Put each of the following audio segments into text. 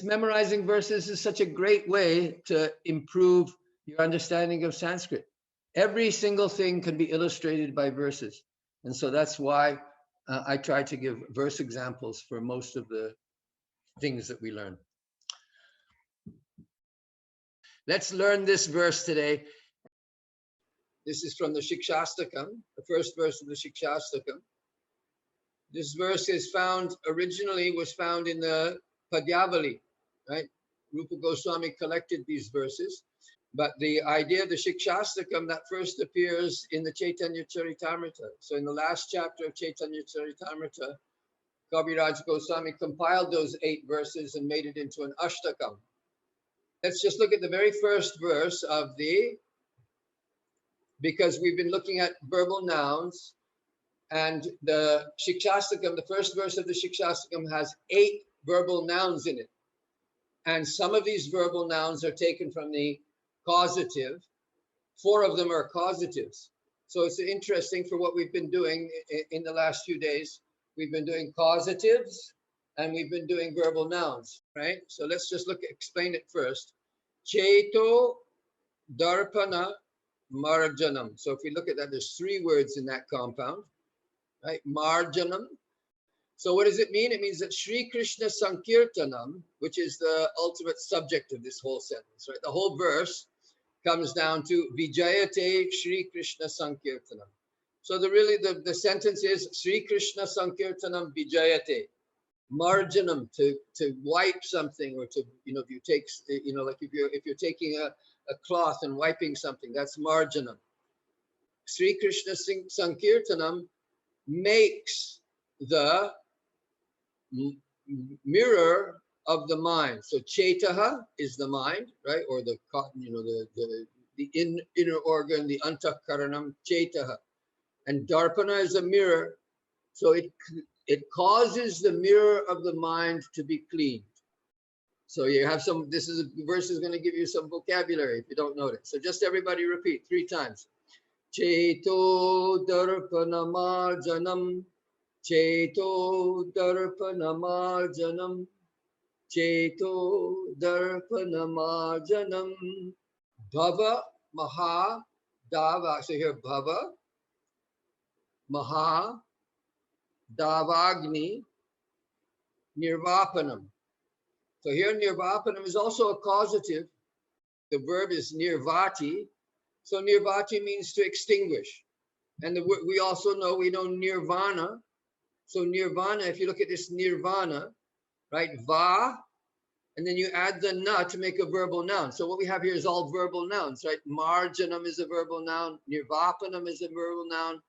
Memorizing verses is such a great way to improve your understanding of Sanskrit. Every single thing can be illustrated by verses. And so that's why I try to give verse examples for most of the things that we learn. Let's learn this verse today. This is from the Śikṣāṣṭakam, the first verse of the Śikṣāṣṭakam. This verse is originally was found in the Padyavali, right? Rupa Goswami collected these verses. But the idea of the Śikṣāṣṭakam, that first appears in the Chaitanya Charitamrita. So in the last chapter of Chaitanya Charitamrita, Kaviraj Goswami compiled those 8 verses and made it into an Ashtakam. Let's just look at the very first verse because we've been looking at verbal nouns, and the Śikṣāṣṭakam, the first verse of the Śikṣāṣṭakam has 8 verbal nouns in it. And some of these verbal nouns are taken from the causative. 4 of them are causatives. So it's interesting for what we've been doing in the last few days. We've been doing causatives and we've been doing verbal nouns, right? So let's just explain it first. Cheto darpana marjanam. So if we look at that, there's 3 words in that compound, right? Marjanam. So what does it mean? It means that Sri Krishna Sankirtanam, which is the ultimate subject of this whole sentence, right? The whole verse comes down to Vijayate Sri Krishna Sankirtanam. So the sentence is Sri Krishna Sankirtanam Vijayate. Marjanam, to wipe something, or to, if you take, like if you're taking a cloth and wiping something, that's marjanam. Sri Krishna Sankirtanam makes the mirror of the mind. So Chetaha is the mind, right? Or the inner organ, the antakaranam, Chetaha. And Darpana is a mirror. So it causes the mirror of the mind to be cleaned. So you have this verse is going to give you some vocabulary if you don't know it. So just everybody repeat 3 times. Cheto Darpana Marjanam. Cheto Darpana Marjanam. Cheto Darpana Marjanam. Bhava Maha Dava. So here Bhava Maha Davagni Nirvapanam. So here Nirvapanam is also a causative. The verb is nirvati. So nirvati means to extinguish. And we also know nirvana. So nirvana, if you look at this nirvana, right? Va, and then you add the na to make a verbal noun. So what we have here is all verbal nouns, right? Marjanam is a verbal noun. Nirvapanam is a verbal noun.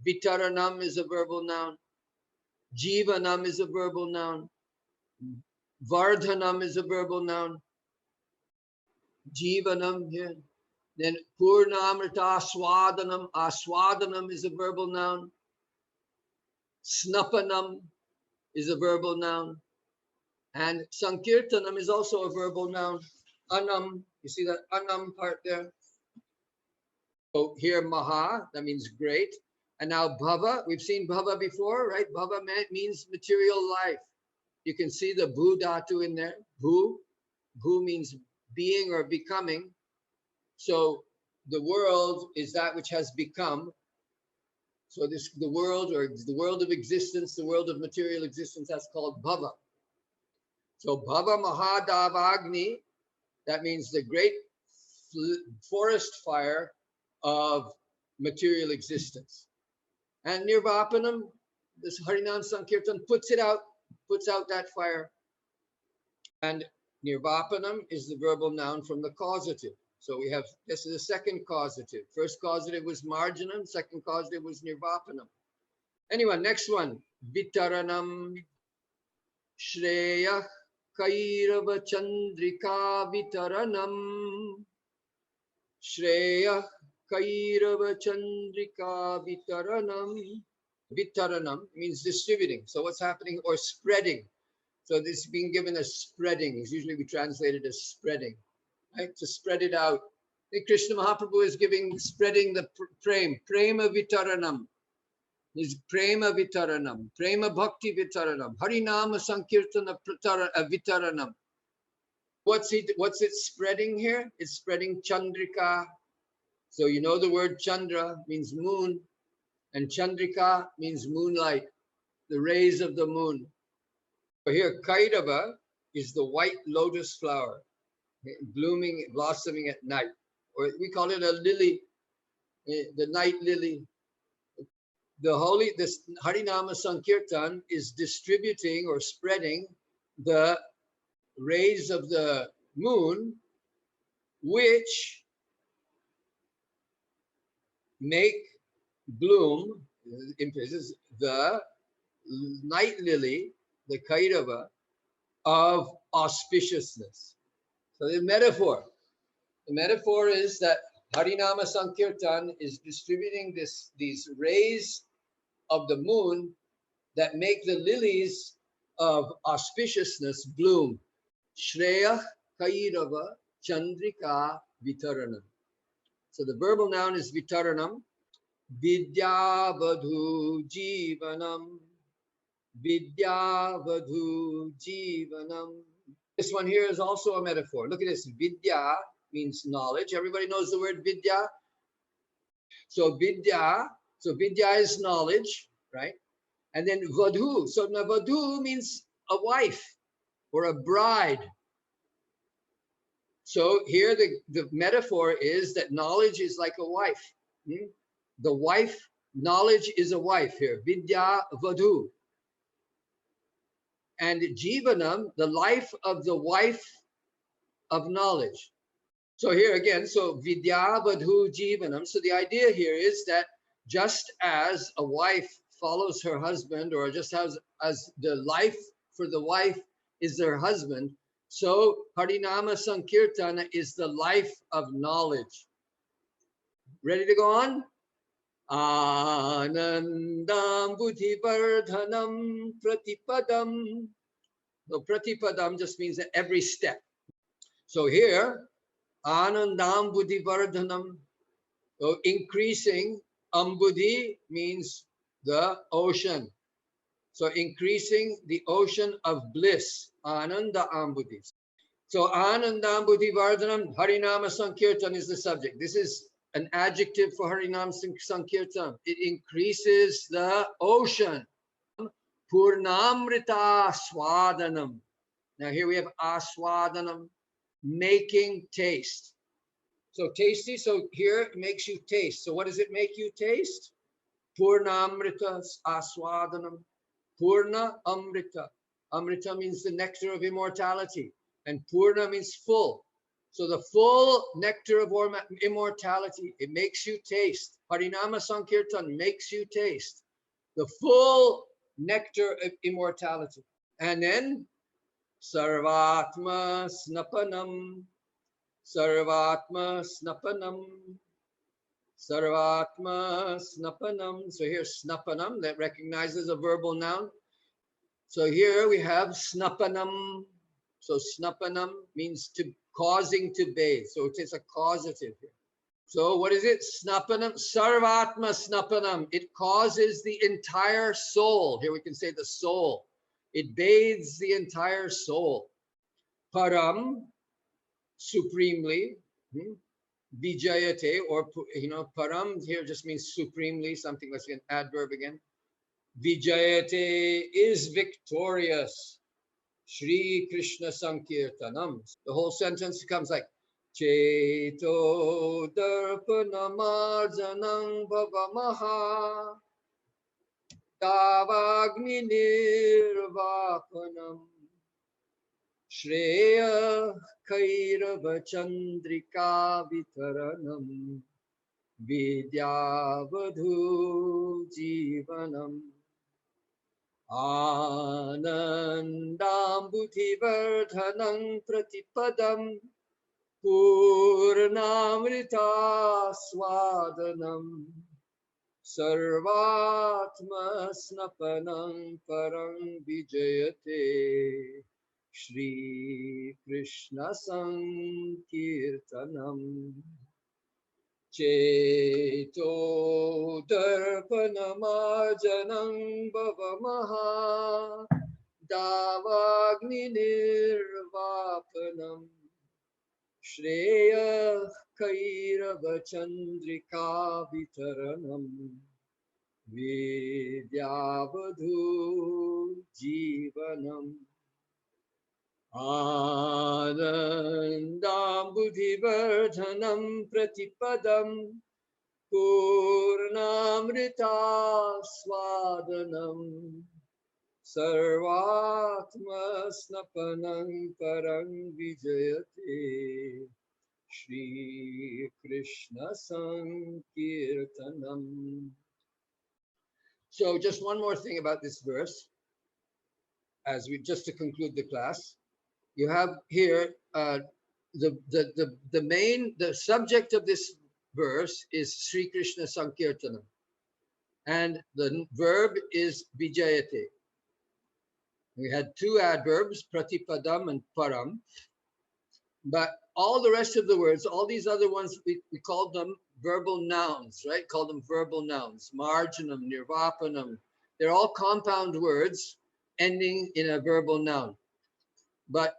Vitaranam is a verbal noun. Jivanam is a verbal noun. Vardhanam is a verbal noun. Jivanam here. Then Purnamrita Aswadanam. Aswadanam is a verbal noun. Snapanam is a verbal noun. And Sankirtanam is also a verbal noun. Anam, you see that Anam part there? So here Maha, that means great. And now Bhava, we've seen Bhava before, right? Bhava means material life. You can see the Bhu Dhatu in there. Bhu means being or becoming. So the world is that which has become. So the world, or the world of existence, the world of material existence, that's called Bhava. So Bhava Mahadavagni, that means the great forest fire of material existence. And Nirvapanam, this Harinam Sankirtan puts out that fire. And Nirvapanam is the verbal noun from the causative. So we have, this is the second causative. First causative was marjanam, second causative was nirvapanam. Anyway, next one. Vitaranam Shreya Kairava Chandrika Vitaranam. Shreya Kairava Chandrika Vitaranam. Vitaranam means distributing. So what's happening? Or spreading. So this is being given as spreading. It's usually we translate it as spreading. Right? To spread it out. I think Krishna Mahaprabhu is spreading the prema vitaranam. Is prema vitaranam, prema bhakti vitaranam, harinama sankirtana vitaranam. What's it spreading here? It's spreading Chandrika. So you know the word Chandra means moon, and Chandrika means moonlight, the rays of the moon. So here, Kairava is the white lotus flower, blooming, blossoming at night, or we call it a lily, the night lily. This Harinama Sankirtan is distributing or spreading the rays of the moon, which make bloom, the night lily, the Kairava, of auspiciousness. So the metaphor is that Harinama Sankirtan is distributing these rays of the moon that make the lilies of auspiciousness bloom. Shreya Kairava Chandrika Vitaranam. So the verbal noun is Vitaranam. Vidya Vadhu Jivanam. Vidya Vadhu Jivanam. This one here is also a metaphor. Look at this. Vidya means knowledge. Everybody knows the word Vidya. So Vidya is knowledge, right? And then Vadhu. So now Vadhu means a wife or a bride. So here the metaphor is that knowledge is like a wife. The wife, knowledge is a wife here. Vidya Vadhu. And Jivanam, the life of the wife of knowledge. So here again, so Vidya Vadhu Jivanam. So the idea here is that just as a wife follows her husband, or just as the life for the wife is their husband, so Harinama Sankirtana is the life of knowledge. Ready to go on? Anandam Buddhivardhanam Pratipadam. So Pratipadam just means that every step. So here, Anandam Buddhivardhanam, so increasing. Ambudhi means the ocean. So increasing the ocean of bliss. Ananda Ambudhi. So Anandam Buddhivardhanam Harinama Sankirtan is the subject. This is an adjective for Harinam Sankirtan. It increases the ocean. Purnamrita Swadanam. Now here we have Aswadanam, making taste. So tasty, so here it makes you taste. So what does it make you taste? Purnamrita Aswadanam. Purna Amrita. Amrita means the nectar of immortality. And Purna means full. So the full nectar of immortality, it makes you taste. Harinama Sankirtan makes you taste the full nectar of immortality. And then Sarvatma Snapanam. Sarvatma Snapanam. Sarvatma Snapanam. So here Snapanam, that recognizes a verbal noun. So here we have Snapanam. So Snapanam means causing to bathe. So it is a causative here. So what is it? Snapanam, Sarvatma Snapanam. It causes the entire soul. Here we can say the soul. It bathes the entire soul. Param, supremely. Vijayate, or Param here just means supremely, something like an adverb again. Vijayate is victorious. Shri Krishna Sankirtanam. The whole sentence comes like Cheto Darpanamarjanam Bhavamaha Tavagni Nirvapanam Shreya Kairava Chandrika Vitaranam Vidyavadhu Jivanam Anandam Buddhivardhanam Pratipadam Purnamrita Swadanam Sarvatma Snapanam Parang Vijayate Shri Krishna Sankirtanam Cheto Darpanamarjanam Bhavamaha Davagni Nirvapanam Sankirtanam Shreya Kairava Chandrika Vitaranam Vidyavadhu Jivanam Anandam Buddhivardhanam Pratipadam Purnamrita Swadanam Sarvatma Snapanam Parang Vijayate Shri Krishna Sankirtanam. So just one more thing about this verse, just to conclude the class. You have here the subject of this verse is Sri Krishna Sankirtanam, and the verb is Vijayate. We had two adverbs, Pratipadam and Param, but all the rest of the words, all these other ones, we called them verbal nouns, right? Call them verbal nouns. Marjanam, Nirvapanam. They're all compound words ending in a verbal noun. But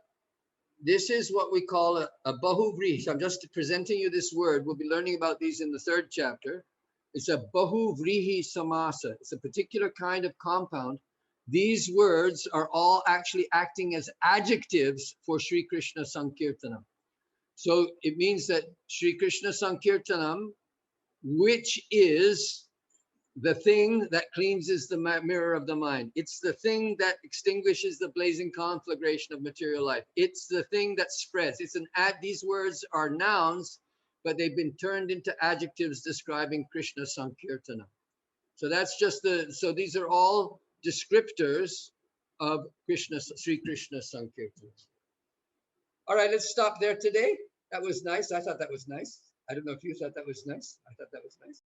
this is what we call a bahuvrihi. I'm just presenting you this word. We'll be learning about these in the third chapter. It's a bahuvrihi samasa. It's a particular kind of compound. These words are all actually acting as adjectives for Sri Krishna Sankirtanam. So it means that Sri Krishna Sankirtanam, which is the thing that cleanses the mirror of the mind. It's the thing that extinguishes the blazing conflagration of material life. It's the thing that spreads. These words are nouns, but they've been turned into adjectives describing Krishna Sankirtana. So that's just so these are all descriptors of Sri Krishna Sankirtana. All right, let's stop there today. That was nice. I thought that was nice. I don't know if you thought that was nice. I thought that was nice.